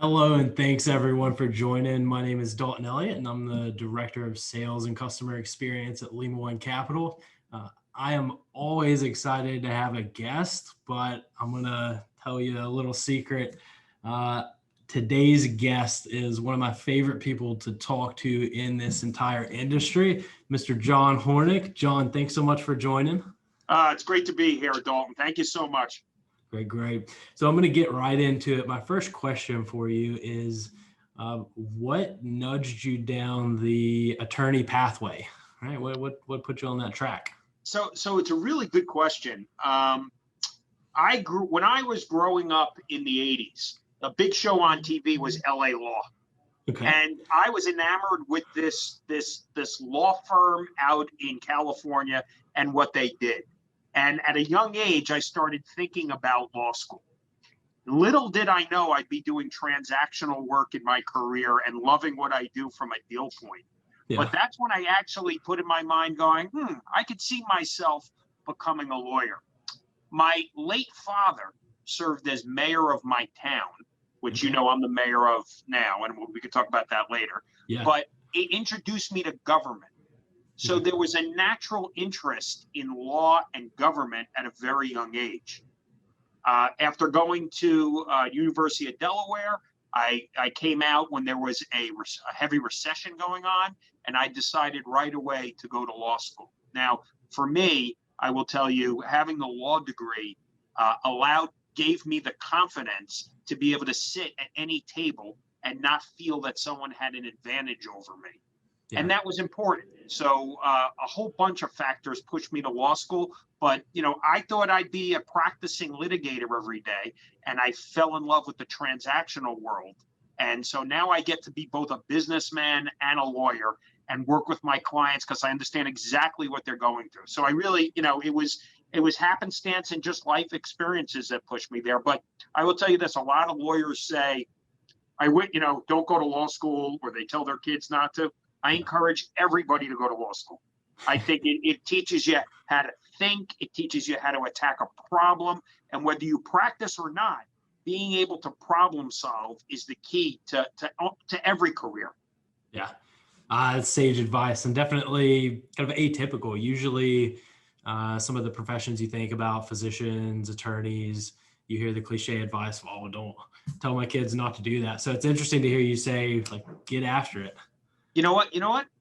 Hello, and thanks everyone for joining. My name is Dalton Elliott, and I'm the Director of Sales and Customer Experience at Lima Capital. I am always excited to have a guest, but I'm going to tell you a little secret. Uh, Today's guest is one of my favorite people to talk to in this entire industry, Mr. Jon Hornik. Jon, thanks so much for joining. It's great to be here, Dalton. Thank you so much. Great, great. So I'm going to get right into it. My first question for you is, what nudged you down the attorney pathway? Right? What put you on that track? So it's a really good question. When I was growing up in the 80s, a big show on TV was LA Law. Okay. And I was enamored with this law firm out in California and what they did. And at a young age, I started thinking about law school. Little did I know I'd be doing transactional work in my career and loving what I do from a deal point. Yeah. But that's when I actually put in my mind going, I could see myself becoming a lawyer. My late father served as mayor of my town, which Okay. I'm the mayor of now, and we could talk about that later. Yeah. But it introduced me to government. So Yeah. there was a natural interest in law and government at a very young age. After going to University of Delaware, I came out when there was a heavy recession going on, and I decided right away to go to law school. Now, for me, I will tell you, having the law degree gave me the confidence to be able to sit at any table and not feel that someone had an advantage over me. Yeah. And that was important. So a whole bunch of factors pushed me to law school. But, I thought I'd be a practicing litigator every day. And I fell in love with the transactional world. And so now I get to be both a businessman and a lawyer and work with my clients because I understand exactly what they're going through. So I really, it was happenstance and just life experiences that pushed me there. But I will tell you this, a lot of lawyers say, don't go to law school, or they tell their kids not to. I encourage everybody to go to law school. I think it teaches you how to think. It teaches you how to attack a problem. And whether you practice or not, being able to problem solve is the key to every career. Yeah. That's sage advice, and definitely kind of atypical. Usually some of the professions you think about, physicians, attorneys, you hear the cliche advice, oh, don't tell my kids not to do that. So it's interesting to hear you say, like, get after it. You know what?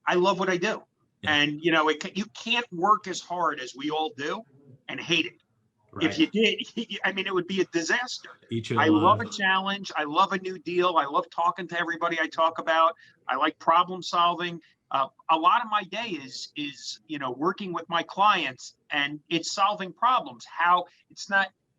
I love what I do. Yeah. And, you can't work as hard as we all do and hate it. Right. If you did, it would be a disaster. I love a challenge. I love a new deal. I love talking to everybody I talk about. I like problem solving. A lot of my day is working with my clients, and it's solving problems.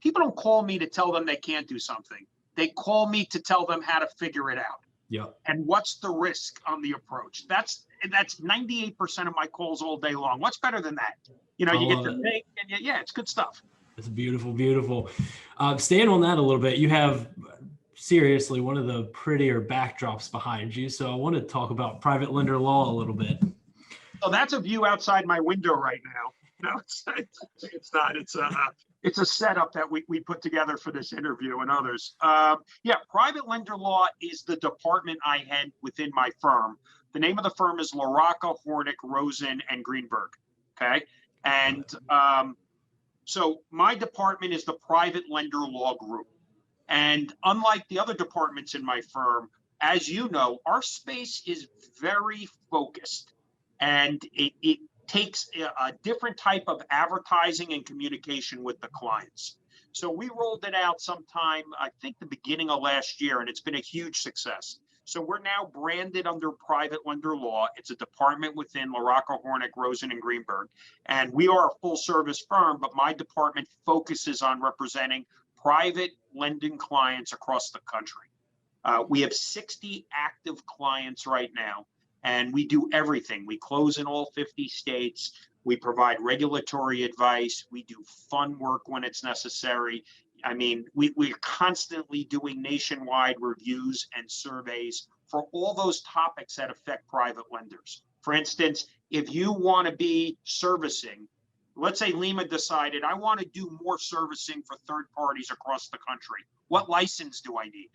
People don't call me to tell them they can't do something. They call me to tell them how to figure it out. Yeah. And what's the risk on the approach? That's 98% of my calls all day long. What's better than that? You get to think, and it's good stuff. It's beautiful, beautiful. Staying on that a little bit, you have seriously one of the prettier backdrops behind you. So I want to talk about private lender law a little bit. So that's a view outside my window right now. No, it's not. It's a setup that we put together for this interview and others. Private lender law is the department I head within my firm. The name of the firm is LaRocca, Hornik, Rosen, and Greenberg. Okay. And so my department is the private lender law group. And unlike the other departments in my firm, as you know, our space is very focused, and it takes a different type of advertising and communication with the clients. So we rolled it out sometime, I think the beginning of last year, and it's been a huge success. So we're now branded under private lender law. It's a department within LaRocca, Hornik, Rosen, and Greenberg. And we are a full service firm, but my department focuses on representing private lending clients across the country. We have 60 active clients right now, and we do everything. We close in all 50 states. We provide regulatory advice. We do fund work when it's necessary. We're constantly doing nationwide reviews and surveys for all those topics that affect private lenders. For instance, if you want to be servicing, let's say Lima decided, I want to do more servicing for third parties across the country. What license do I need?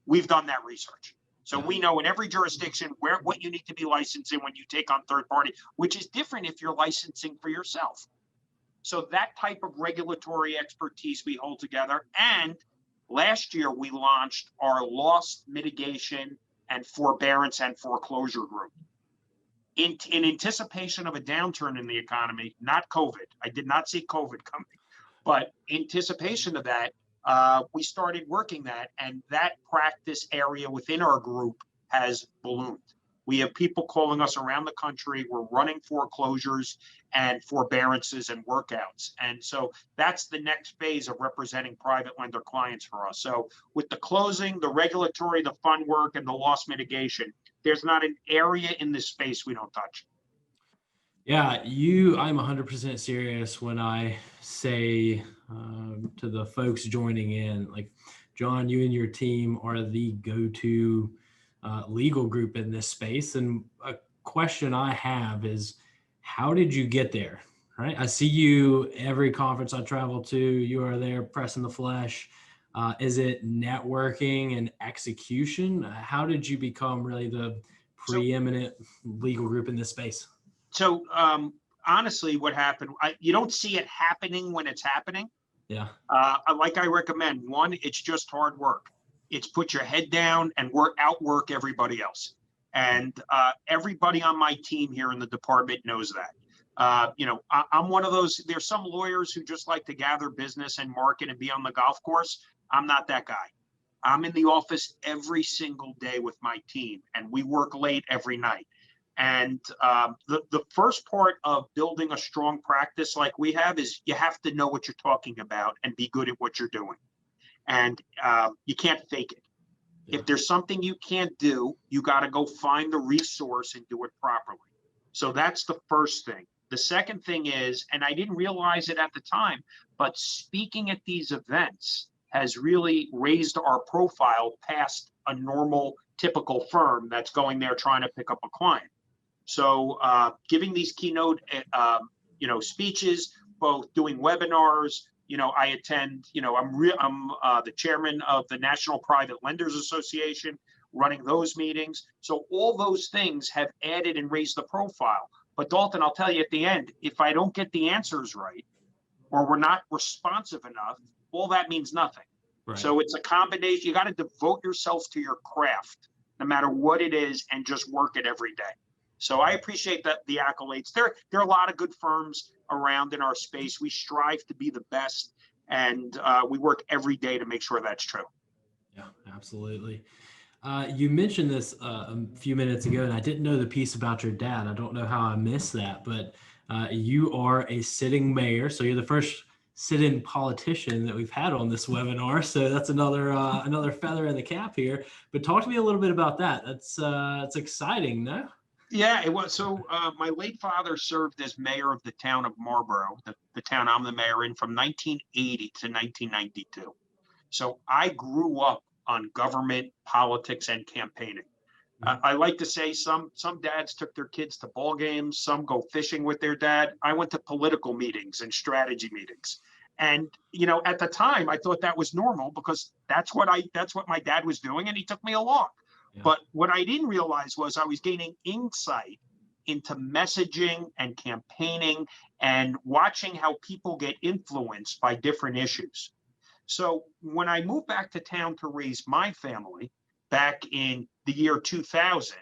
we've done that research. So Yeah. we know in every jurisdiction what you need to be licensed in when you take on third party, which is different if you're licensing for yourself. So that type of regulatory expertise we hold together. And last year we launched our loss mitigation and forbearance and foreclosure group. In anticipation of a downturn in the economy, not COVID. I did not see COVID coming, but anticipation of that, we started working that, and that practice area within our group has ballooned. We have people calling us around the country. We're running foreclosures and forbearances and workouts. And so that's the next phase of representing private lender clients for us. So with the closing, the regulatory, the fund work, and the loss mitigation, there's not an area in this space we don't touch. Yeah, I'm 100% serious when I say to the folks joining in, like, Jon, you and your team are the go-to legal group in this space. And a question I have is, how did you get there? Right? I see you every conference I travel to. You are there pressing the flesh. Is it networking and execution? How did you become really the preeminent legal group in this space? So honestly, what happened, you don't see it happening when it's happening. Yeah. Like I recommend, one, it's just hard work. It's put your head down and outwork everybody else. And everybody on my team here in the department knows that. I'm one of those, there's some lawyers who just like to gather business and market and be on the golf course. I'm not that guy. I'm in the office every single day with my team, and we work late every night. And the first part of building a strong practice like we have is you have to know what you're talking about and be good at what you're doing. And you can't fake it. Yeah. If there's something you can't do, you got to go find the resource and do it properly. So that's the first thing. The second thing is, and I didn't realize it at the time, but speaking at these events has really raised our profile past a normal, typical firm that's going there trying to pick up a client. So giving these keynote, speeches, both doing webinars, I attend, I'm the chairman of the National Private Lenders Association, running those meetings. So all those things have added and raised the profile. But Dalton, I'll tell you at the end, if I don't get the answers right, or we're not responsive enough, all that means nothing. Right. So it's a combination. You got to devote yourself to your craft, no matter what it is, and just work it every day. So I appreciate the accolades. There are a lot of good firms around in our space. We strive to be the best, and we work every day to make sure that's true. Yeah, absolutely. You mentioned this a few minutes ago, and I didn't know the piece about your dad. I don't know how I missed that, but you are a sitting mayor, so you're the first sit-in politician that we've had on this webinar. So that's another feather in the cap here. But talk to me a little bit about that. It's exciting, no? Yeah, it was. So my late father served as mayor of the town of Marlborough, the town I'm the mayor in, from 1980 to 1992. So I grew up on government, politics, and campaigning. I like to say some dads took their kids to ball games, some go fishing with their dad. I went to political meetings and strategy meetings. And, at the time, I thought that was normal because that's what my dad was doing, and he took me along. Yeah. But what I didn't realize was I was gaining insight into messaging and campaigning and watching how people get influenced by different issues. So when I moved back to town to raise my family back in the year 2000,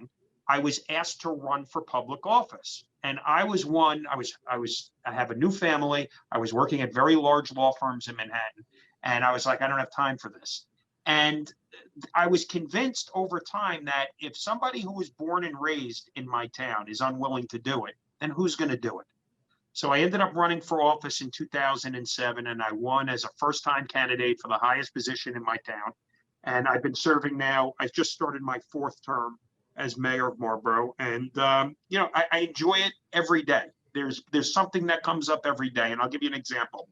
I was asked to run for public office. And I was one, I have a new family. I was working at very large law firms in Manhattan. And I was like, I don't have time for this. And I was convinced over time that if somebody who was born and raised in my town is unwilling to do it, then who's going to do it? So I ended up running for office in 2007, and I won as a first-time candidate for the highest position in my town. And I've been serving now. I've just started my fourth term as mayor of Marlborough, and I enjoy it every day. There's something that comes up every day, and I'll give you an example.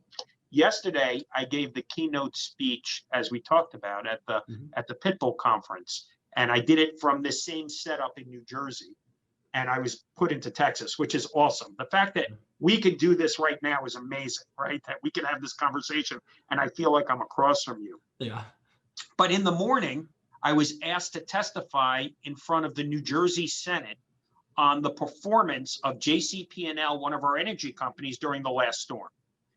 Yesterday, I gave the keynote speech, as we talked about, at the Pitbull conference, and I did it from the same setup in New Jersey, and I was put into Texas, which is awesome. The fact that we could do this right now is amazing, right? That we can have this conversation, and I feel like I'm across from you. Yeah. But in the morning, I was asked to testify in front of the New Jersey Senate on the performance of JCP&L, one of our energy companies, during the last storm.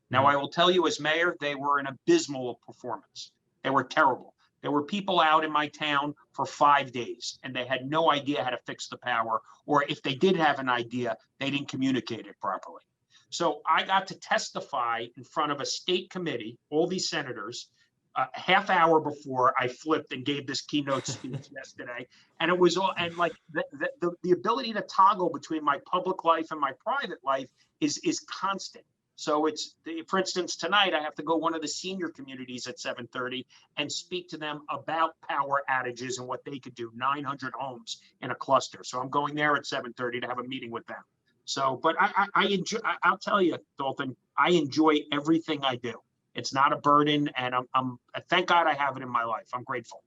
Now, I will tell you, as mayor, they were an abysmal performance. They were terrible. There were people out in my town for 5 days, and they had no idea how to fix the power, or if they did have an idea, they didn't communicate it properly. So I got to testify in front of a state committee, all these senators, a half hour before I flipped and gave this keynote speech yesterday. And it was all, and like the ability to toggle between my public life and my private life is constant. So it's, for instance, tonight I have to go one of the senior communities at 7:30 and speak to them about power outages and what they could do, 900 homes in a cluster. So I'm going there at 7:30 to have a meeting with them. So, but I enjoy, I'll tell you, Dalton, I enjoy everything I do. It's not a burden, and I'm thank God I have it in my life. I'm grateful.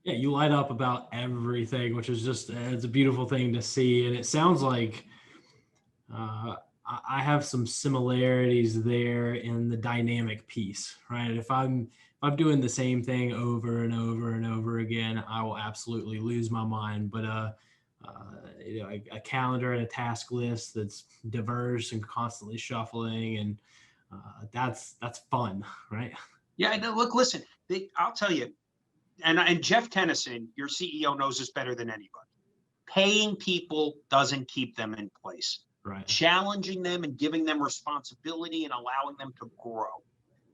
Yeah, you light up about everything, which is just, it's a beautiful thing to see. And it sounds like I have some similarities there in the dynamic piece, right? If I'm doing the same thing over and over and over again, I will absolutely lose my mind. But a calendar and a task list that's diverse and constantly shuffling, and that's fun, right? Yeah, and look, listen, I'll tell you, and Jeff Tennyson, your CEO, knows this better than anybody. Paying people doesn't keep them in place. Right. Challenging them and giving them responsibility and allowing them to grow.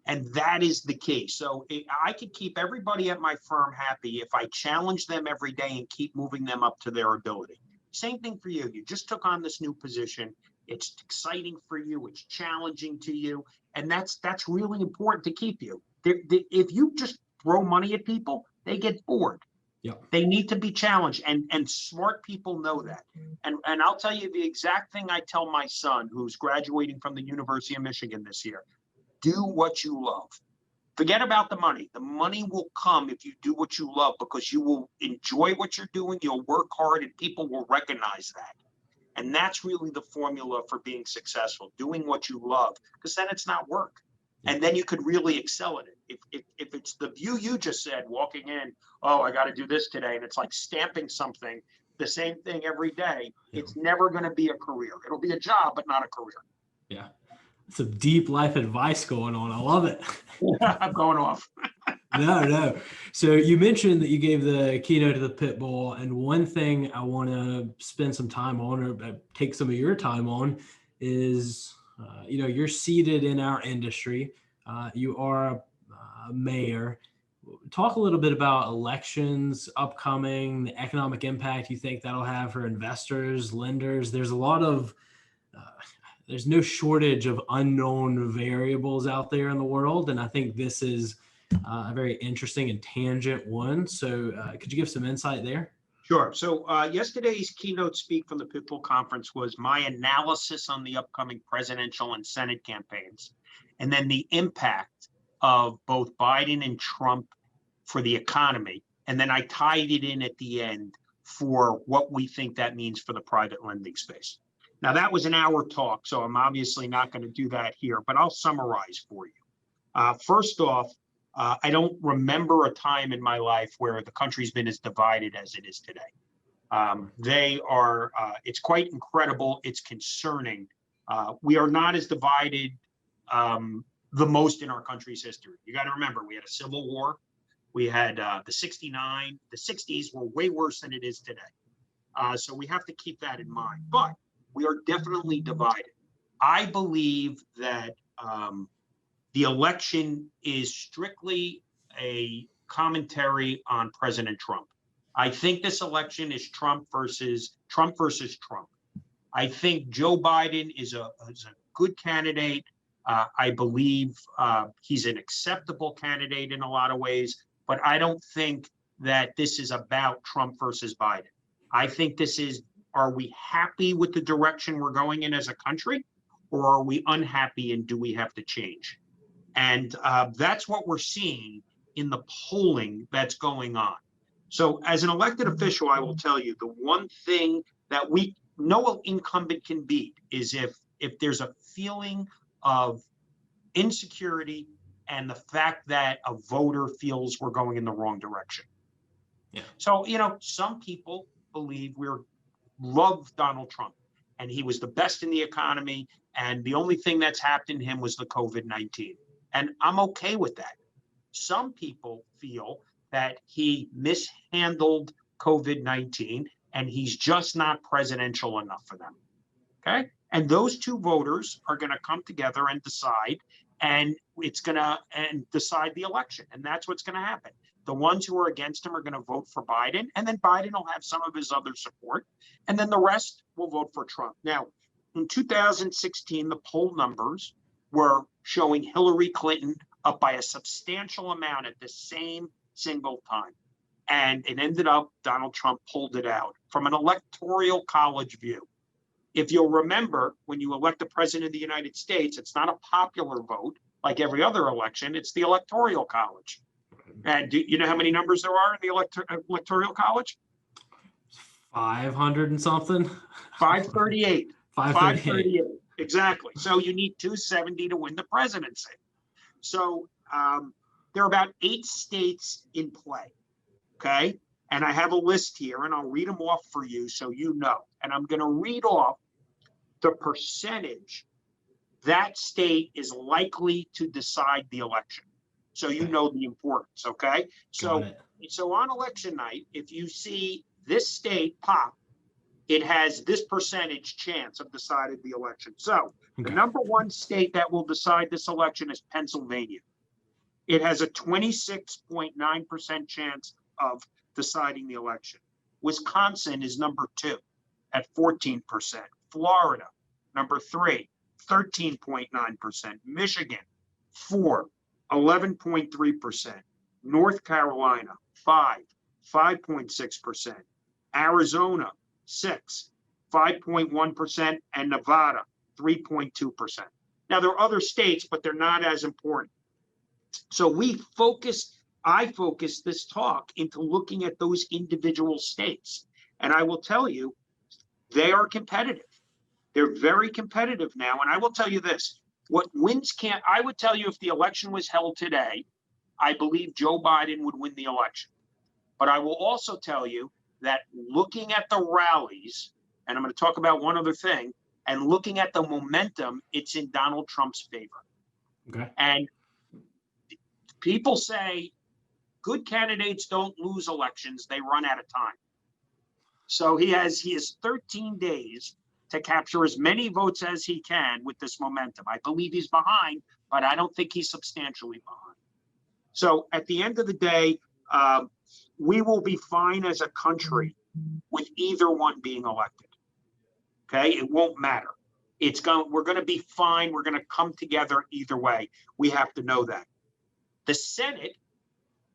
And that is the key. So I could keep everybody at my firm happy if I challenge them every day and keep moving them up to their ability. Same thing for you. You just took on this new position. It's exciting for you. It's challenging to you. And that's really important to keep you. If you just throw money at people, they get bored. Yep. They need to be challenged, and smart people know that. And I'll tell you the exact thing I tell my son, who's graduating from the University of Michigan this year. Do what you love. Forget about the money. The money will come if you do what you love, because you will enjoy what you're doing. You'll work hard, and people will recognize that. And that's really the formula for being successful, doing what you love, because then it's not work. And then you could really excel at it. If it's the view you just said, walking in, oh, I got to do this today, and it's like stamping something, the same thing every day, it's never going to be a career. It'll be a job, but not a career. Yeah. Some deep life advice going on. I love it. I'm going off. No. So you mentioned that you gave the keynote to the Pit Bull, and one thing I want to spend some time on, or take some of your time on, is you're seated in our industry. You are a mayor. Talk a little bit about elections upcoming, the economic impact you think that'll have for investors, lenders. There's a lot of there's no shortage of unknown variables out there in the world, and I think this is a very interesting and tangent one. So could you give some insight there? Sure. So yesterday's keynote speak from the Pit Bull Conference was my analysis on the upcoming presidential and Senate campaigns, and then the impact of both Biden and Trump for the economy. And then I tied it in at the end for what we think that means for the private lending space. Now, that was an hour talk, so I'm obviously not going to do that here, but I'll summarize for you. First off, I don't remember a time in my life where the country's been as divided as it is today. It's quite incredible. It's concerning. We are not as divided the most in our country's history. You got to remember, we had a civil war. We had the 69, the 60s were way worse than it is today. So we have to keep that in mind. But we are definitely divided. I believe that the election is strictly a commentary on President Trump. I think this election is Trump versus Trump. I think Joe Biden is a good candidate. I believe he's an acceptable candidate in a lot of ways, but I don't think that this is about Trump versus Biden. I think this is, are we happy with the direction we're going in as a country, or are we unhappy, and do we have to change? And that's what we're seeing in the polling that's going on. So as an elected official, I will tell you, the one thing that no incumbent can beat is if there's a feeling of insecurity and the fact that a voter feels we're going in the wrong direction. Yeah. So, some people believe love Donald Trump and he was the best in the economy. And the only thing that's happened to him was the COVID-19. And I'm okay with that. Some people feel that he mishandled COVID-19 and he's just not presidential enough for them. Okay. And those two voters are going to come together and decide, and decide the election. And that's what's going to happen. The ones who are against him are going to vote for Biden, and then Biden will have some of his other support, and then the rest will vote for Trump. Now, in 2016, the poll numbers were showing Hillary Clinton up by a substantial amount at the same single time. And it ended up Donald Trump pulled it out from an electoral college view. If you'll remember, when you elect the president of the United States, it's not a popular vote like every other election. It's the electoral college. And do you know how many numbers there are in the electoral college? 500 and something. 538. 538. Exactly. So you need 270 to win the presidency. So there are about 8 states in play. Okay. And I have a list here, and I'll read them off for you so you know. And I'm going to read off the percentage that state is likely to decide the election, so you know the importance. Okay. So on election night, if you see this state pop, it has this percentage chance of deciding the election. So the number one state that will decide this election is Pennsylvania. It has a 26.9% chance of deciding the election. Wisconsin is number 2 at 14%. Florida, number 3, 13.9%. Michigan, 4, 11.3%. North Carolina, 5, 5.6%. Arizona, 6, 5.1%. And Nevada, 3.2%. Now, there are other states, but they're not as important. So I focused this talk into looking at those individual states. And I will tell you, they are competitive. They're very competitive now. And I will tell you this, I would tell you if the election was held today, I believe Joe Biden would win the election. But I will also tell you that looking at the rallies, and I'm going to talk about one other thing, and looking at the momentum, it's in Donald Trump's favor. Okay. And people say good candidates don't lose elections, they run out of time. So he has 13 days to capture as many votes as he can with this momentum. I believe he's behind, but I don't think he's substantially behind. So at the end of the day, we will be fine as a country with either one being elected. Okay, it won't matter. We're going to be fine. We're going to come together either way. We have to know that. The Senate,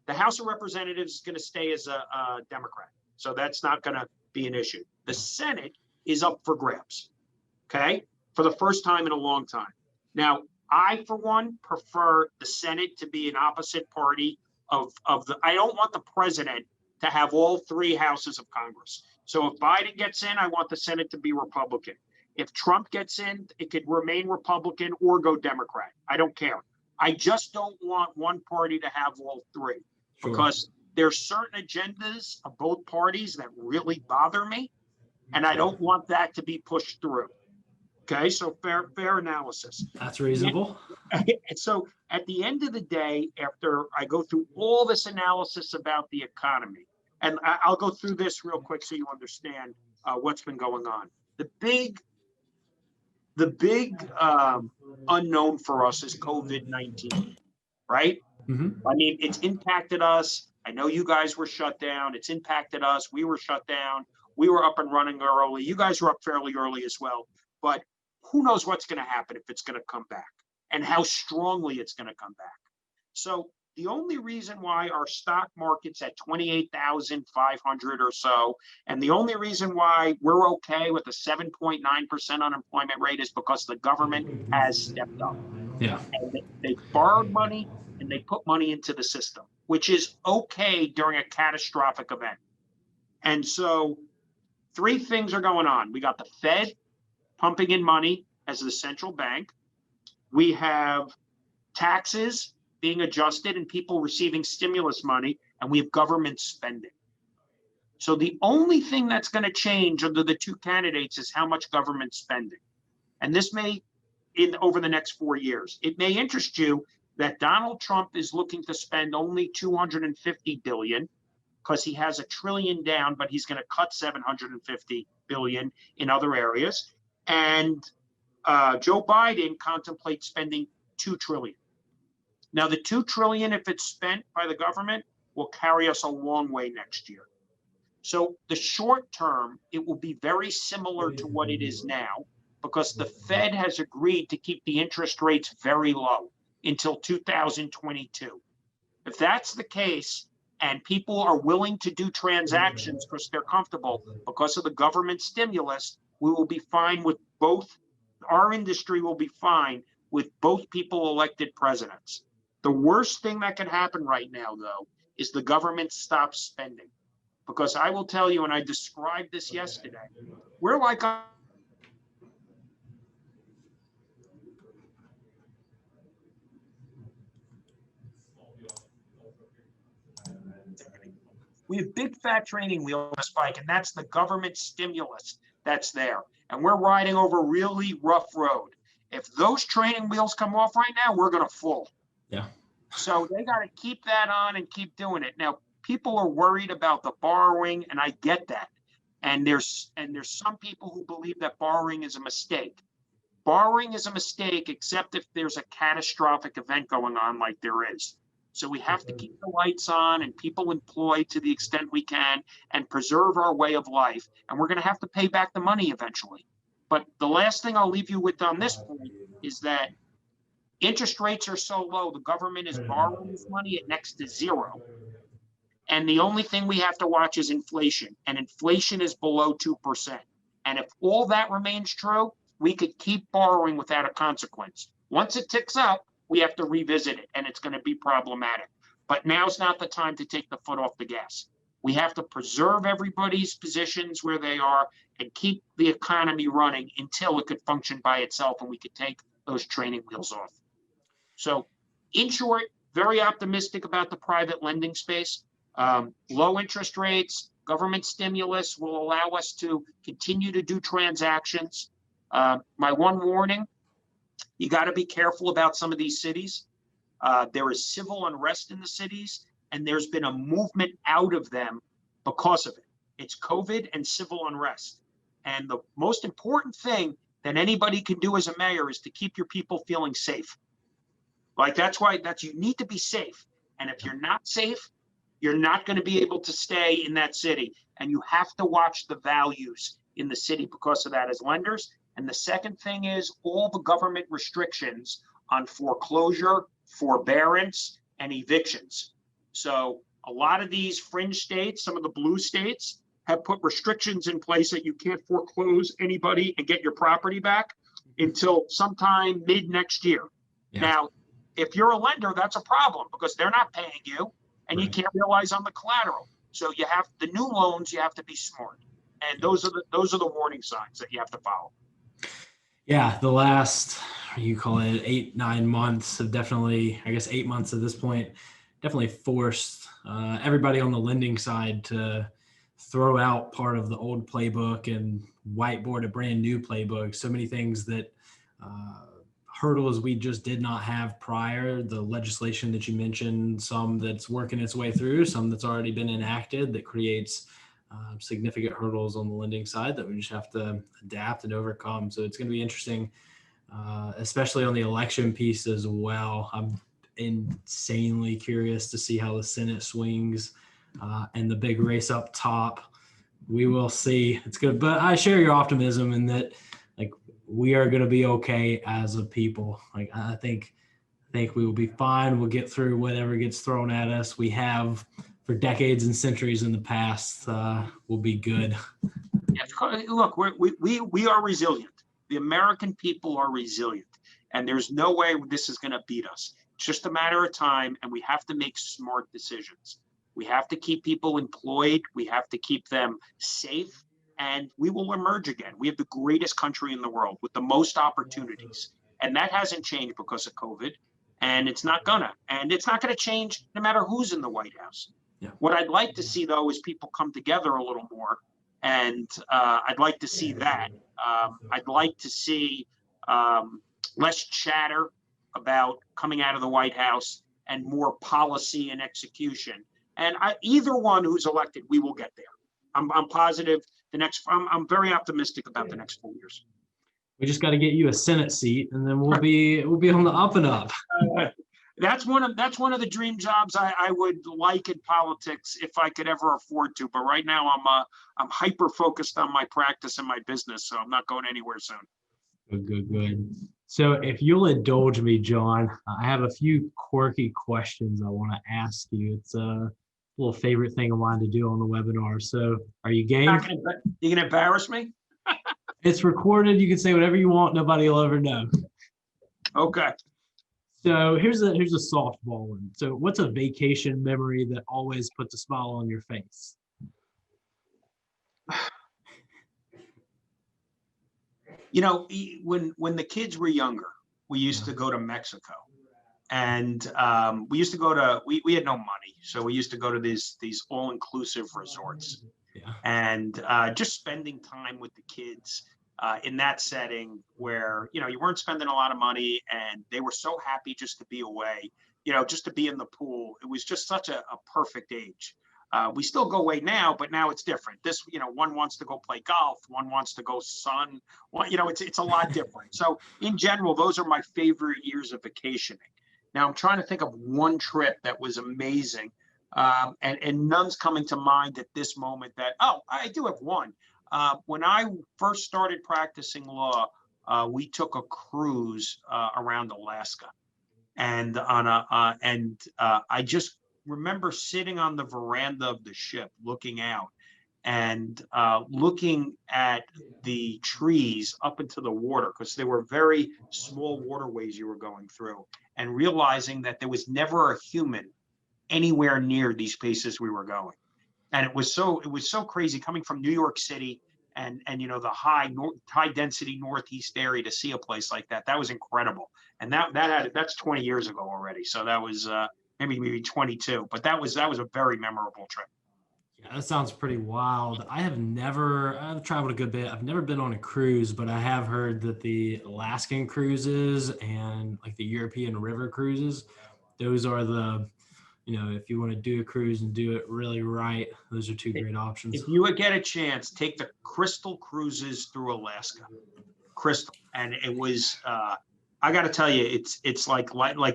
the House of Representatives is going to stay as a Democrat. So that's not going to be an issue. The Senate is up for grabs, okay, for the first time in a long time. Now, I, for one, prefer the Senate to be an opposite party I don't want the president to have all 3 houses of Congress. So if Biden gets in, I want the Senate to be Republican. If Trump gets in, it could remain Republican or go Democrat. I don't care. I just don't want one party to have all 3 because there's certain agendas of both parties that really bother me, and I don't want that to be pushed through. Okay, so fair analysis. That's reasonable. So at the end of the day, after I go through all this analysis about the economy, and I'll go through this real quick so you understand what's been going on. The big unknown for us is COVID-19, right? Mm-hmm. I mean, it's impacted us. I know you guys were shut down. It's impacted us. We were shut down. We were up and running early. You guys were up fairly early as well. But who knows what's going to happen if it's going to come back and how strongly it's going to come back. So the only reason why our stock market's at 28,500 or so, and the only reason why we're okay with a 7.9% unemployment rate is because the government has stepped up. Yeah. And they borrowed money and they put money into the system, which is okay during a catastrophic event. And so 3 things are going on. We got the Fed pumping in money as the central bank. We have taxes being adjusted and people receiving stimulus money, and we have government spending. So the only thing that's going to change under the two candidates is how much government spending. And this may, over the next 4 years, it may interest you that Donald Trump is looking to spend only 250 billion because he has $1 trillion down, but he's going to cut 750 billion in other areas. And Joe Biden contemplates spending 2 trillion. Now, the 2 trillion, if it's spent by the government, will carry us a long way next year. So the short term, it will be very similar to what it is now, because the Fed has agreed to keep the interest rates very low until 2022. If that's the case, and people are willing to do transactions because they're comfortable because of the government stimulus, we will be fine with both. Our industry will be fine with both people elected presidents. The worst thing that could happen right now, though, is the government stops spending. Because I will tell you, and I described this yesterday, we're like we have big fat training wheels on a spike, and that's the government stimulus that's there. And we're riding over a really rough road. If those training wheels come off right now, we're going to fall. Yeah. So they got to keep that on and keep doing it. Now, people are worried about the borrowing, and I get that. And there's some people who believe that borrowing is a mistake. Borrowing is a mistake, except if there's a catastrophic event going on like there is. So we have to keep the lights on and people employed to the extent we can and preserve our way of life. And we're going to have to pay back the money eventually. But the last thing I'll leave you with on this point is that interest rates are so low, the government is borrowing this money at next to zero. And the only thing we have to watch is inflation. And inflation is below 2%. And if all that remains true, we could keep borrowing without a consequence. Once it ticks up, we have to revisit it, and it's going to be problematic. But now's not the time to take the foot off the gas. We have to preserve everybody's positions where they are and keep the economy running until it could function by itself and we could take those training wheels off. So, in short, very optimistic about the private lending space. Low interest rates, government stimulus will allow us to continue to do transactions. My one warning, you got to be careful about some of these cities. There is civil unrest in the cities, and there's been a movement out of them because of it. It's COVID and civil unrest. And the most important thing that anybody can do as a mayor is to keep your people feeling safe. Like that's you need to be safe. And if you're not safe, you're not going to be able to stay in that city. And you have to watch the values in the city because of that as lenders. And the second thing is all the government restrictions on foreclosure, forbearance, and evictions. So a lot of these fringe states, some of the blue states, have put restrictions in place that you can't foreclose anybody and get your property back until sometime mid next year. Yeah. Now, if you're a lender, that's a problem because they're not paying you and you can't realize on the collateral. So you have the new loans, you have to be smart. And those are the warning signs that you have to follow. Yeah, the last, you call it 8-9 months have definitely, I guess 8 months at this point, definitely forced everybody on the lending side to throw out part of the old playbook and whiteboard a brand new playbook. So many things that hurdles we just did not have prior. The legislation that you mentioned, some that's working its way through, some that's already been enacted that creates significant hurdles on the lending side that we just have to adapt and overcome. So it's going to be interesting, especially on the election piece as well. I'm insanely curious to see how the Senate swings and the big race up top. We will see. It's good, but I share your optimism in that, like, we are going to be okay as a people. Like, I think we will be fine. We'll get through whatever gets thrown at us. We have for decades and centuries in the past. We'll be good. Yeah, look, we are resilient. The American people are resilient, and there's no way this is going to beat us. It's just a matter of time, and we have to make smart decisions. We have to keep people employed. We have to keep them safe, and we will emerge again. We have the greatest country in the world with the most opportunities, and that hasn't changed because of COVID, and it's not gonna. And it's not going to change no matter who's in the White House. Yeah. What I'd like to see, though, is people come together a little more. And I'd like to see that. I'd like to see less chatter about coming out of the White House and more policy and execution. And either one who's elected, we will get there. I'm positive I'm very optimistic about the next 4 years. We just got to get you a Senate seat, and then we'll be on the up and up. That's one of the dream jobs I would like in politics if I could ever afford to. But right now I'm hyper focused on my practice and my business, so I'm not going anywhere soon. Good. So if you'll indulge me, Jon, I have a few quirky questions I want to ask you. It's a little favorite thing of mine to do on the webinar. So are you game? You gonna embarrass me? It's recorded. You can say whatever you want. Nobody will ever know. Okay. So here's a softball one. So what's a vacation memory that always puts a smile on your face? When the kids were younger, we used to go to Mexico, and we used to go to. We had no money, so we used to go to these all-inclusive resorts, and just spending time with the kids in that setting where you weren't spending a lot of money, and they were so happy just to be away, just to be in the pool. It was just such a perfect age. We still go away now, but now it's different. This, one wants to go play golf, one wants to go sun. It's a lot different. So in general, those are my favorite years of vacationing. Now I'm trying to think of one trip that was amazing, and none's coming to mind at this moment. I do have one. When I first started practicing law, we took a cruise around Alaska, and I just remember sitting on the veranda of the ship looking out and looking at the trees up into the water, because there were very small waterways you were going through, and realizing that there was never a human anywhere near these places we were going. And it was so crazy coming from New York City and the high density Northeast area to see a place like that. That was incredible. And that's 20 years ago already. So that was maybe 22, but that was a very memorable trip. Yeah, that sounds pretty wild. I've traveled a good bit. I've never been on a cruise, but I have heard that the Alaskan cruises and like the European river cruises, those are if you want to do a cruise and do it really right, those are two great options. If you would get a chance, take the Crystal cruises through Alaska. Crystal. And it was, I got to tell you, it's like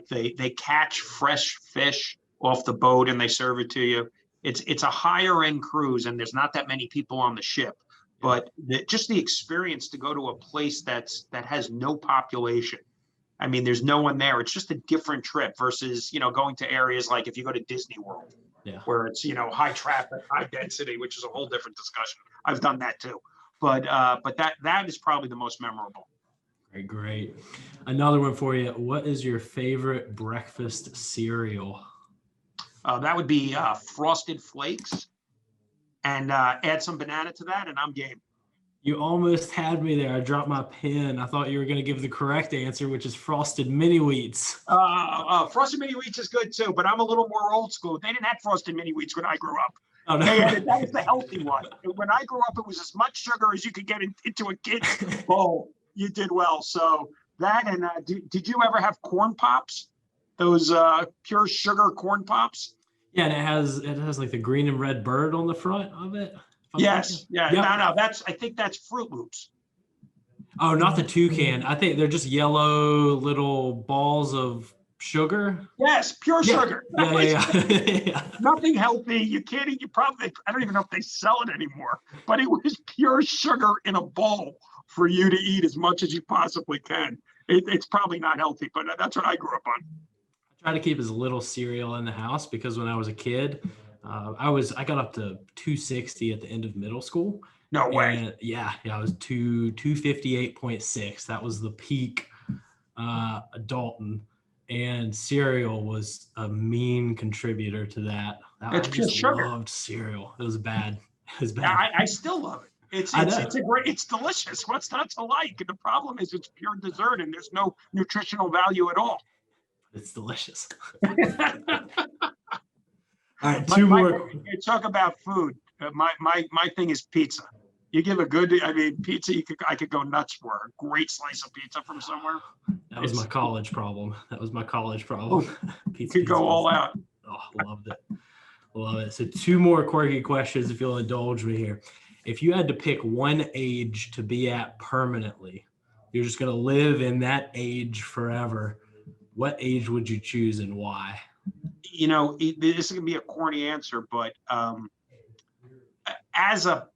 they catch fresh fish off the boat and they serve it to you. It's a higher end cruise, and there's not that many people on the ship, but just the experience to go to a place that has no population. I mean, there's no one there. It's just a different trip versus going to areas like if you go to Disney World, where it's high traffic, high density, which is a whole different discussion. I've done that too, but that is probably the most memorable. Great. Another one for you. What is your favorite breakfast cereal? That would be Frosted Flakes, and add some banana to that, and I'm game. You almost had me there. I dropped my pen. I thought you were going to give the correct answer, which is Frosted Mini Wheats. Frosted Mini Wheats is good too, but I'm a little more old school. They didn't have Frosted Mini Wheats when I grew up. Oh, no. That was the healthy one. When I grew up, it was as much sugar as you could get into a kid's bowl. You did well. So that, and did you ever have corn pops? Those pure sugar corn pops? Yeah, and it has like the green and red bird on the front of it. Yes. Yeah. Yep. No. I think that's Fruit Loops. Oh, not the toucan. I think they're just yellow little balls of sugar. Yes, pure sugar. Yeah. Nothing healthy. You can't eat. I don't even know if they sell it anymore. But it was pure sugar in a bowl for you to eat as much as you possibly can. It's probably not healthy, but that's what I grew up on. I try to keep as little cereal in the house because when I was a kid, I got up to 260 at the end of middle school. No way. And I was 258.6. That was the peak Dalton, and cereal was a mean contributor to that. It's just sugar. Loved cereal. It was bad. I still love it. It's delicious. What's not to like? And the problem is it's pure dessert and there's no nutritional value at all. It's delicious. All right, two more. You talk about food. My thing is pizza. You give a good, I mean, pizza. I could go nuts for a great slice of pizza from somewhere. That was my college problem. You could go all out. Oh, loved it. Love it. So two more quirky questions, if you'll indulge me here. If you had to pick one age to be at permanently, you're just going to live in that age forever, what age would you choose and why? You know, this is gonna be a corny answer, but as a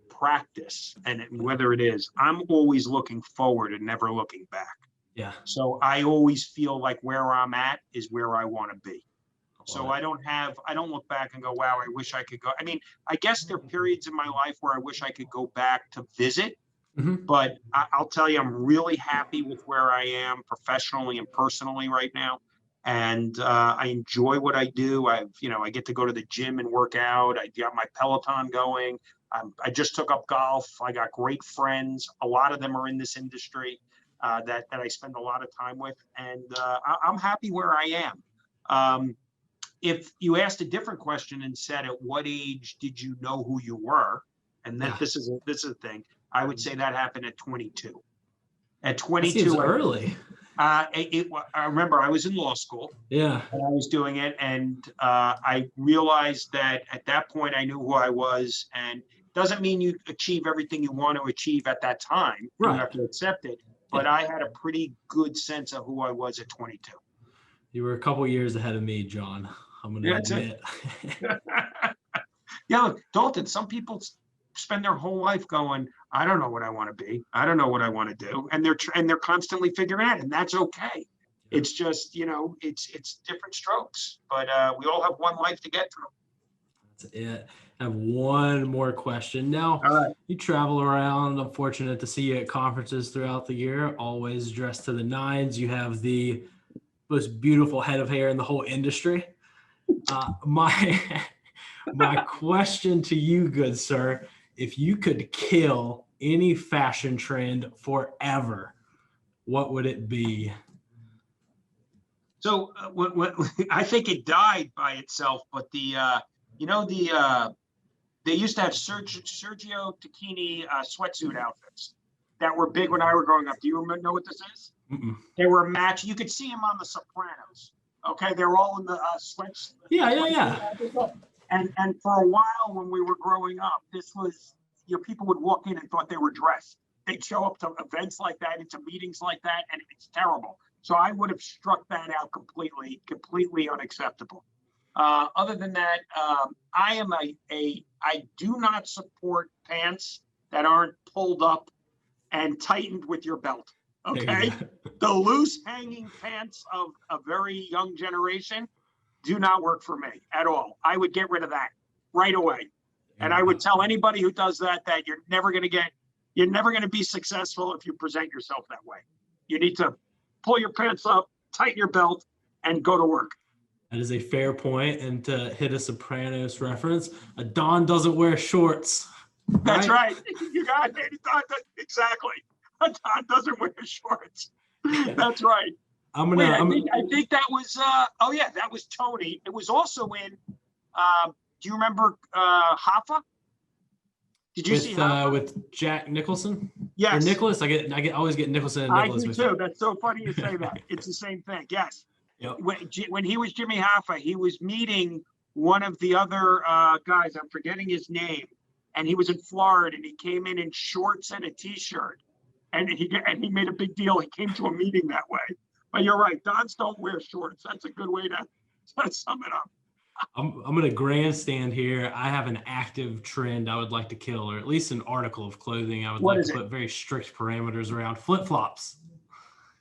practice, and whether it is, I'm always looking forward and never looking back. Yeah. So I always feel like where I'm at is where I want to be. So I don't look back and go, wow, I wish I could go. I mean, I guess there are periods in my life where I wish I could go back to visit, but I'll tell you, I'm really happy with where I am professionally and personally right now. And I enjoy what I do. I get to go to the gym and work out. I got my Peloton going. I just took up golf. I got great friends. A lot of them are in this industry that I spend a lot of time with. And I'm happy where I am. If you asked a different question and said, at what age did you know who you were? And that this is a thing. I would say that happened at 22. At 22, that seems early. I remember I was in law school. Yeah. And I was doing it, and I realized that at that point I knew who I was. And doesn't mean you achieve everything you want to achieve at that time. Right. You have to accept it. But I had a pretty good sense of who I was at 22. You were a couple years ahead of me, John. I'm going to admit. Yeah, look, Dalton, some people spend their whole life going, I don't know what I want to be. I don't know what I want to do. And they're constantly figuring it out, and that's okay. It's just, it's different strokes, but we all have one life to get through. That's it. I have one more question. Now, all right. You travel around. I'm fortunate to see you at conferences throughout the year, always dressed to the nines. You have the most beautiful head of hair in the whole industry. My question to you, good sir, if you could kill any fashion trend forever, what would it be? So I think it died by itself, but they used to have Sergio Tacchini sweatsuit outfits that were big when I were growing up. Do you know what this is? Mm-mm. They were matched. You could see them on The Sopranos. Okay, they're all in the sweats. Yeah. And for a while when we were growing up, this was, people would walk in and thought they were dressed. They'd show up to events like that, into meetings like that, and it's terrible. So I would have struck that out completely unacceptable. Other than that, I do not support pants that aren't pulled up and tightened with your belt. Okay, the loose hanging pants of a very young generation do not work for me at all. I would get rid of that right away. And I would tell anybody who does that you're never going to be successful if you present yourself that way. You need to pull your pants up, tighten your belt, and go to work. That is a fair point. And to hit a Sopranos reference, a Don doesn't wear shorts. Right? That's right. You got it. Exactly. A Don doesn't wear shorts. That's right. I think that was that was Tony. It was also in do you remember Hoffa? Did you see Hoffa? With Jack Nicholson? Yes. Or Nicholas? I always get Nicholson and Nicholas. I do too. That's so funny you say that. It's the same thing. Yes. Yep. When he was Jimmy Hoffa, he was meeting one of the other guys. I'm forgetting his name, and he was in Florida, and he came in shorts and a T-shirt, and he made a big deal. He came to a meeting that way. But you're right. Dons don't wear shorts. That's a good way to sum it up. I'm going to grandstand here. I have an active trend I would like to kill, or at least an article of clothing I would like to put very strict parameters around. Flip-flops.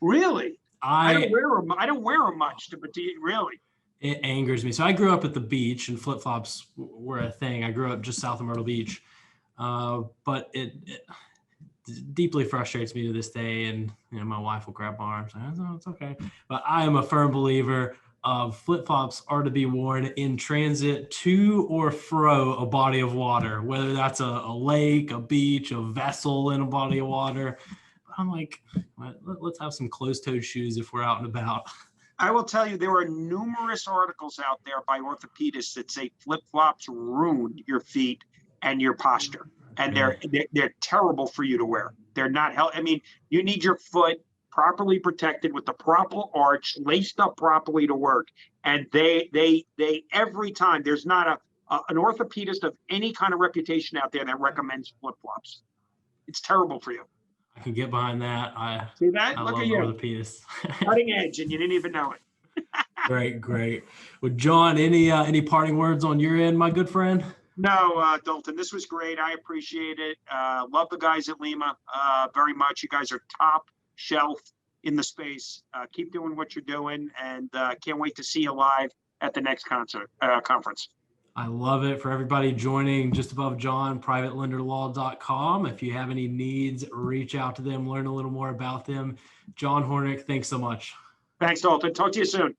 Really? I don't wear them much, but really? It angers me. So I grew up at the beach, and flip-flops were a thing. I grew up just south of Myrtle Beach. But it deeply frustrates me to this day. And my wife will grab my arm and say, "Oh, it's okay." But I am a firm believer of flip-flops are to be worn in transit to or fro a body of water, whether that's a lake, a beach, a vessel in a body of water. I'm like, let's have some closed-toed shoes if we're out and about. I will tell you, there are numerous articles out there by orthopedists that say flip-flops ruin your feet and your posture, and they're terrible for you to wear. They're not help. I mean, you need your foot properly protected with the proper arch, laced up properly to work. And they every time, there's not an orthopedist of any kind of reputation out there that recommends flip-flops. It's terrible for you. I can get behind that. See that? I Look love at you, orthopedists. cutting edge, and you didn't even know it. Great. Well, John, any parting words on your end, my good friend? No, Dalton, this was great. I appreciate it. Love the guys at Lima very much. You guys are top shelf in the space. Keep doing what you're doing, and can't wait to see you live at the next conference. I love it. For everybody joining just above John, privatelenderlaw.com. If you have any needs, reach out to them, learn a little more about them. Jon Hornik, thanks so much. Thanks, Dalton. Talk to you soon.